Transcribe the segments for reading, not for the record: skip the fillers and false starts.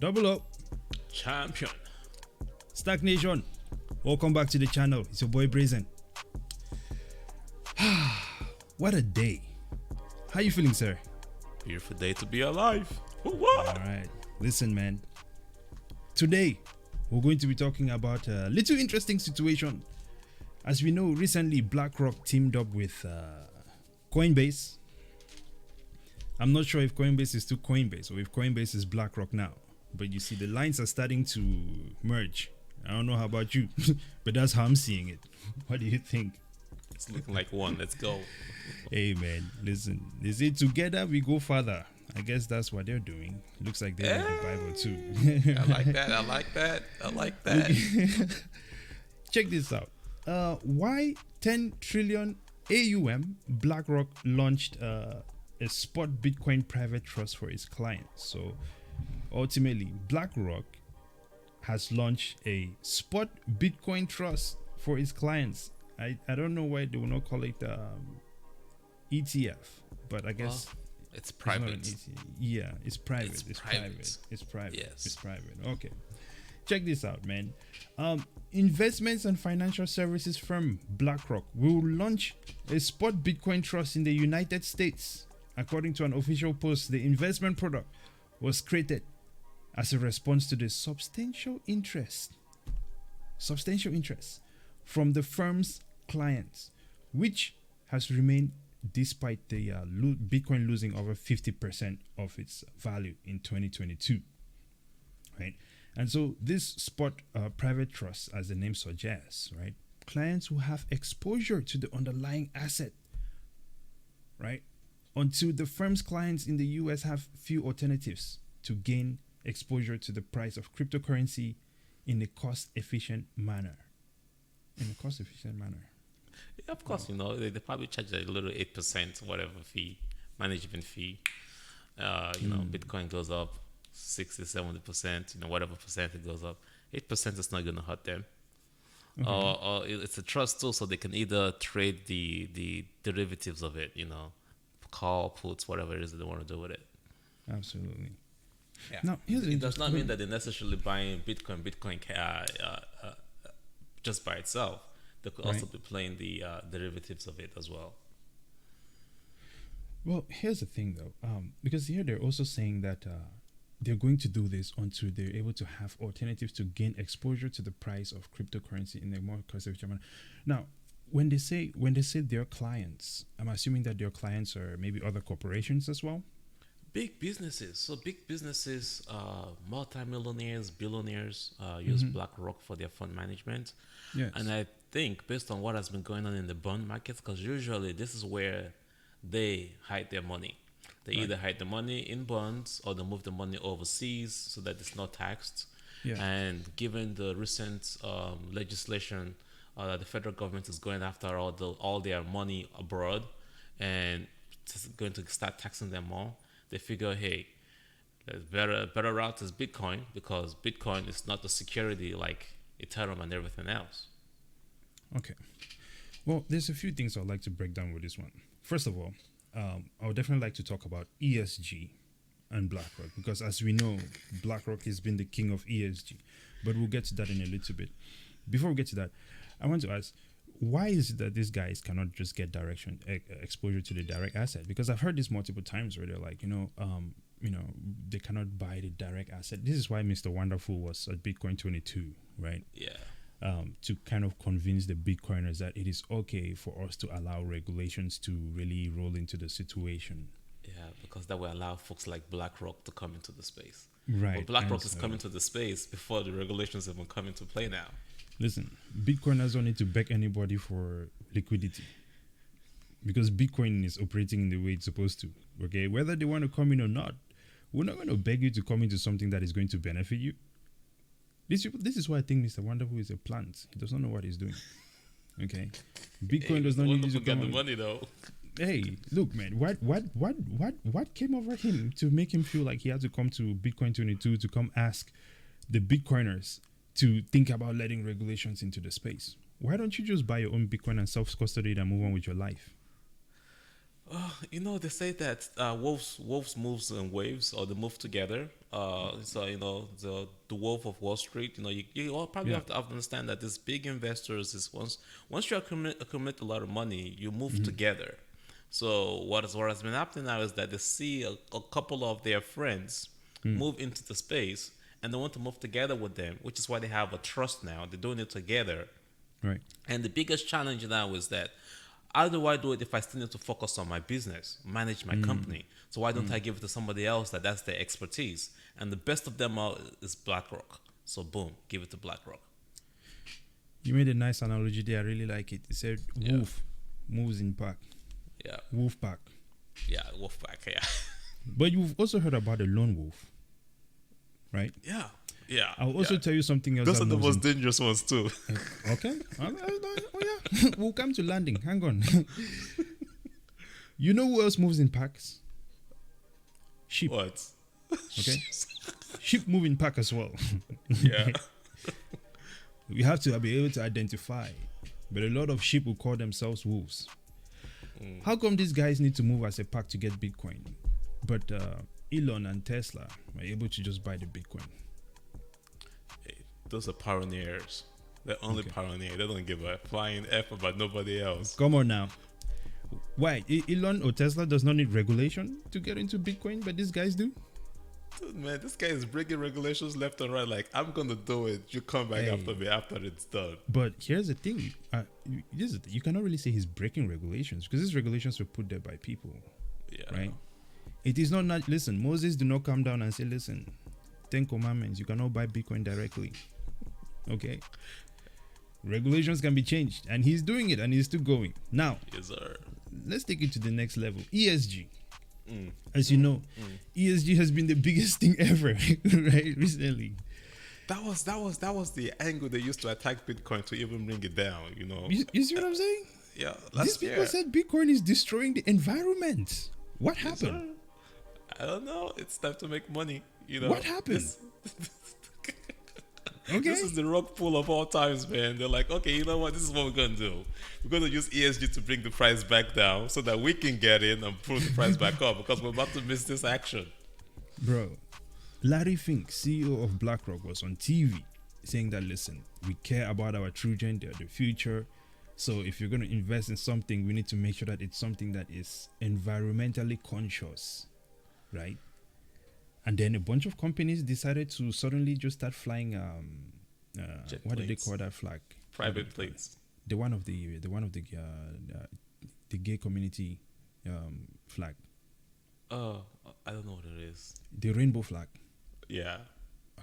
Double up, Champion. STAKK Nation. Welcome back to the channel. It's your boy Brazen. What a day. How you feeling, sir? Beautiful day to be alive. All right. Listen, man. Today, we're going to be talking about a little interesting situation. As we know, recently BlackRock teamed up with Coinbase. I'm not sure if Coinbase is still Coinbase or if Coinbase is BlackRock now. But you see, the lines are starting to merge. I don't know how about you, but that's how I'm seeing it. What do you think? It's looking like one. Let's go. Hey, man, listen. They say together we go farther. I guess that's what they're doing. Looks like they read the Bible too. I like that. I like that. I like that. Check this out. Why 10 trillion AUM BlackRock launched a spot Bitcoin private trust for its clients. So ultimately, BlackRock has launched a spot Bitcoin trust for its clients. I don't know why they will not call it ETF, but I guess it's private. Yeah, it's private. It's private. Yes. It's private. Okay. Check this out, man. Investments and financial services firm BlackRock will launch a spot Bitcoin trust in the United States. According to an official post, the investment product was created as a response to the substantial interest from the firm's clients, which has remained despite the Bitcoin losing over 50% of its value in 2022. Right? And so this spot private trust, as the name suggests, right, clients who have exposure to the underlying asset, right, until the firm's clients in the US have few alternatives to gain exposure to the price of cryptocurrency in a cost-efficient manner. Yeah, of course, they probably charge a little 8%, whatever fee, management fee. Bitcoin goes up 60, 70%, whatever percent it goes up. 8% is not going to hurt them. Okay. Or it's a trust too, so they can either trade the derivatives of it, call, puts, whatever it is that they want to do with it. Absolutely. Yeah. Now, it does not mean that they're necessarily buying Bitcoin just by itself. They could also be playing the derivatives of it as well. Well, here's the thing, though, because here they're also saying that they're going to do this until they're able to have alternatives to gain exposure to the price of cryptocurrency in a more cost-efficient manner. Now, when they say their clients, I'm assuming that their clients are maybe other corporations as well. Big businesses. So big businesses, multimillionaires, billionaires use BlackRock for their fund management. Yes. And I think based on what has been going on in the bond markets, because usually this is where they hide their money. They either hide the money in bonds or they move the money overseas so that it's not taxed. Yeah. And given the recent legislation that the federal government is going after all their money abroad and just going to start taxing them more, they figure, hey, there's better route is Bitcoin, because Bitcoin is not the security like Ethereum and everything else. Okay. Well, there's a few things I'd like to break down with this one. First of all, I would definitely like to talk about ESG and BlackRock, because as we know, BlackRock has been the king of ESG. But we'll get to that in a little bit. Before we get to that, I want to ask, why is it that these guys cannot just get exposure to the direct asset? Because I've heard this multiple times where they're like, they cannot buy the direct asset. This is why Mr. Wonderful was at Bitcoin 22, right? Yeah. To kind of convince the Bitcoiners that it is okay for us to allow regulations to really roll into the situation. Yeah, because that will allow folks like BlackRock to come into the space. Right. But BlackRock is coming to the space before the regulations even come into play now. Listen, Bitcoiners don't need to beg anybody for liquidity, because Bitcoin is operating in the way it's supposed to. Okay, whether they want to come in or not, we're not going to beg you to come into something that is going to benefit you. This is why I think Mr. Wonderful is a plant. He does not know what he's doing. Okay, Bitcoin does not need you to get come the money though. Hey, look, man, what came over him to make him feel like he had to come to Bitcoin 22 to come ask the Bitcoiners to think about letting regulations into the space? Why don't you just buy your own Bitcoin and self-custody it and move on with your life? They say that wolves moves in waves, or they move together. So the wolf of Wall Street. You all probably Yeah. have to understand that these big investors is once you accumulate a lot of money, you move together. So what has been happening now is that they see a couple of their friends move into the space, and they want to move together with them, which is why they have a trust now. They're doing it together. Right. And the biggest challenge now is that how do I do it if I still need to focus on my business, manage my company? So why don't I give it to somebody else that's their expertise? And the best of them all is BlackRock. So boom, give it to BlackRock. You made a nice analogy there. I really like it. You said wolf moves in pack. Yeah, Wolf pack. yeah, Wolfpack. Yeah, But you've also heard about the lone wolf, right? yeah, yeah. I'll also tell you something else. Those that are the moves most dangerous ones too. Okay. Oh yeah. We'll come to landing. Hang on. You know who else moves in packs? Sheep. What? Okay. Sheep move in pack as well. Yeah. We have to be able to identify. But a lot of sheep will call themselves wolves. How come these guys need to move as a pack to get Bitcoin? But Elon and Tesla are able to just buy the Bitcoin. Hey, those are pioneers. They're only pioneer. They don't give a flying F about nobody else. Come on now. Why? Elon or Tesla does not need regulation to get into Bitcoin, but these guys do? Dude, man, this guy is breaking regulations left and right. Like, I'm gonna do it. You come back after me after it's done. But here's the thing. You cannot really say he's breaking regulations because these regulations were put there by people. Yeah. Right? It is not, listen, Moses did not come down and say, listen, 10 commandments, you cannot buy Bitcoin directly. Okay? Regulations can be changed. And he's doing it and he's still going. Now, Yes, sir. let's take it to the next level. ESG. As you know, ESG has been the biggest thing ever, right? Recently. That was the angle they used to attack Bitcoin to even bring it down, You see what I'm saying? Yeah. These people said Bitcoin is destroying the environment. What happened? I don't know. It's time to make money. What happened? Okay. This is the rug pull of all times, man. They're like, okay, you know what? This is what we're gonna do. We're gonna use ESG to bring the price back down so that we can get in and pull the price back up because we're about to miss this action. Bro, Larry Fink, CEO of BlackRock, was on TV saying that, listen, we care about our children, they're the future. So if you're going to invest in something, we need to make sure that it's something that is environmentally conscious, right? And then a bunch of companies decided to suddenly just start flying. What do they call that flag? Private planes. The one of the gay community flag. Oh, I don't know what it is. The rainbow flag. Yeah.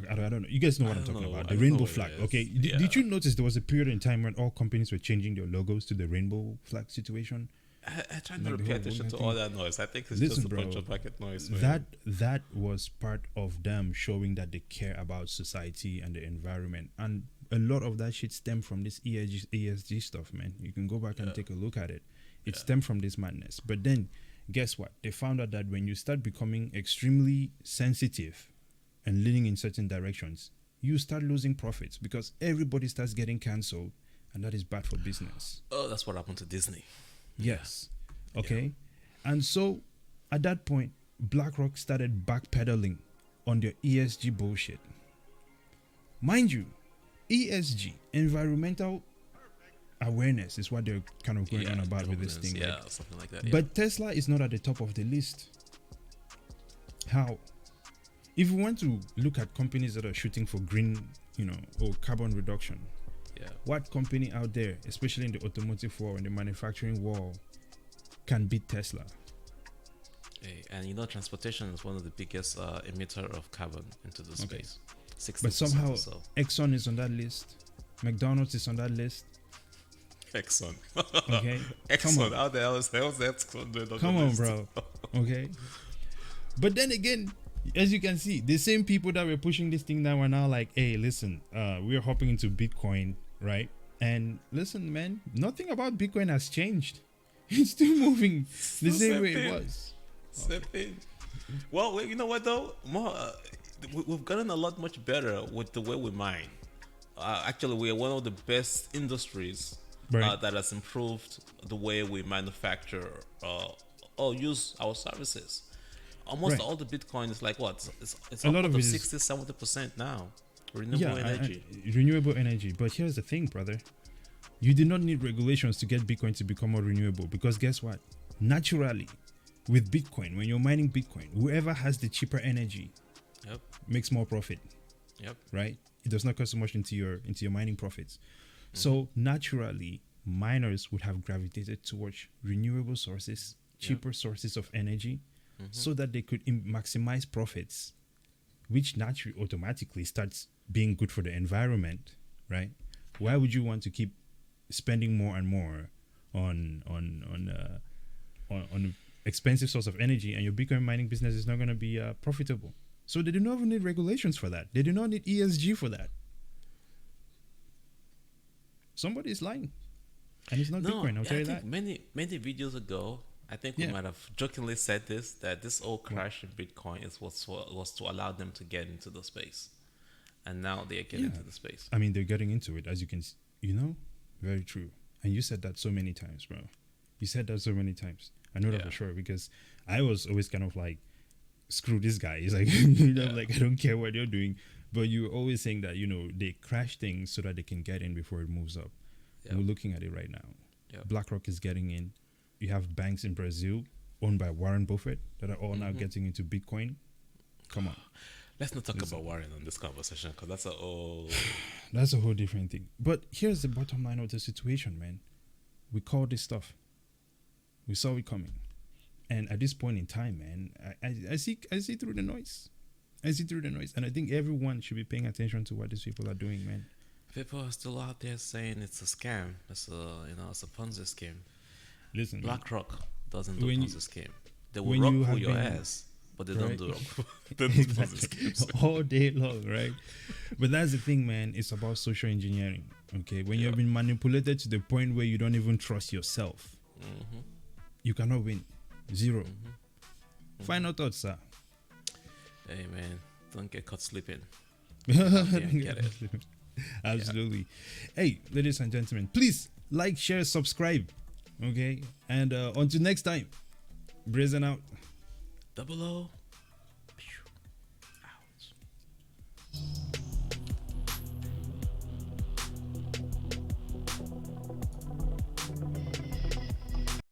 I don't know. You guys know what I'm talking about. The rainbow flag. Okay. Did you notice there was a period in time when all companies were changing their logos to the rainbow flag situation? I try not to pay attention to all that noise. I think it's Listen, just a bro, bunch of market noise. Man. That was part of them showing that they care about society and the environment, and a lot of that shit stemmed from this ESG stuff, man. You can go back and take a look at it. It stemmed from this madness. But then, guess what? They found out that when you start becoming extremely sensitive and leaning in certain directions, you start losing profits because everybody starts getting cancelled, and that is bad for business. Oh, that's what happened to Disney. Yes. Okay. And so at that point, BlackRock started backpedaling on their ESG bullshit. Mind you, ESG, environmental awareness, is what they're kind of going on about with this thing. Yeah, right? something like that. Yeah. But Tesla is not at the top of the list. How? If we want to look at companies that are shooting for green, or carbon reduction, what company out there, especially in the automotive world, in the manufacturing world, can beat Tesla? Hey, and transportation is one of the biggest emitter of carbon into the space. 60% But somehow or so. Exxon is on that list. McDonald's is on that list. Exxon. Okay. Exxon. How the hell is Exxon doing on Come the on, list? bro. Okay. But then again, as you can see, the same people that were pushing this thing down are now like, hey, listen, we're hopping into Bitcoin, right? And listen, man, nothing about Bitcoin has changed. It's still moving the same way it was. Same thing. Well, you know what though? We've gotten a lot much better with the way we mine. Actually, we are one of the best industries Right. that has improved the way we manufacture or use our services. Almost Right. all the Bitcoin is like what? It's A lot upwards of it of is 60-70% now. yeah, Renewable energy. renewable energy. But here's the thing, brother. You do not need regulations to get Bitcoin to become more renewable because guess what? Naturally, with Bitcoin, when you're mining Bitcoin, whoever has the cheaper energy Yep. makes more profit, Yep. right? It does not cost so much into your mining profits. So naturally, miners would have gravitated towards renewable sources, cheaper sources of energy, so that they could maximize profits, which naturally automatically starts being good for the environment, right? Why would you want to keep spending more and more on expensive source of energy, and your Bitcoin mining business is not going to be profitable? So they do not even need regulations for that. They do not need ESG for that. Somebody is lying, and it's not No, Bitcoin. I'll tell I you think that. many videos ago, I think we Yeah. might have jokingly said this, that this whole crash in Bitcoin was to allow them to get into the space, and now they are getting Yeah. into the space. I mean, they're getting into it, as you can, very true. And you said that so many times, bro. You said that so many times. I know that Yeah. for sure because I was always kind of like, screw this guy. He's like, like I don't care what you're doing. But you were always saying that they crash things so that they can get in before it moves up. Yep. We're looking at it right now. Yep. BlackRock is getting in. You have banks in Brazil owned by Warren Buffett that are all now getting into Bitcoin. Come on. Let's not talk about Warren on this conversation because that's That's a whole different thing. But here's the bottom line of the situation, man. We call this stuff. We saw it coming. And at this point in time, man, I see through the noise. I see through the noise. And I think everyone should be paying attention to what these people are doing, man. people are still out there saying it's a scam. It's a Ponzi scheme. Listen, BlackRock doesn't do When you- Ponzi scheme. They will when rock you pull have your been- ass, but they right? don't do they don't do Ponzi schemes. all day long, right? But that's the thing, man. It's about social engineering. Okay, when you've been manipulated to the point where you don't even trust yourself, you cannot win. Zero. Final thoughts, sir. Hey man, don't get caught sleeping. Get it. Absolutely. Hey, ladies and gentlemen, please like, share, subscribe. Okay, and until next time, brazen out. 00.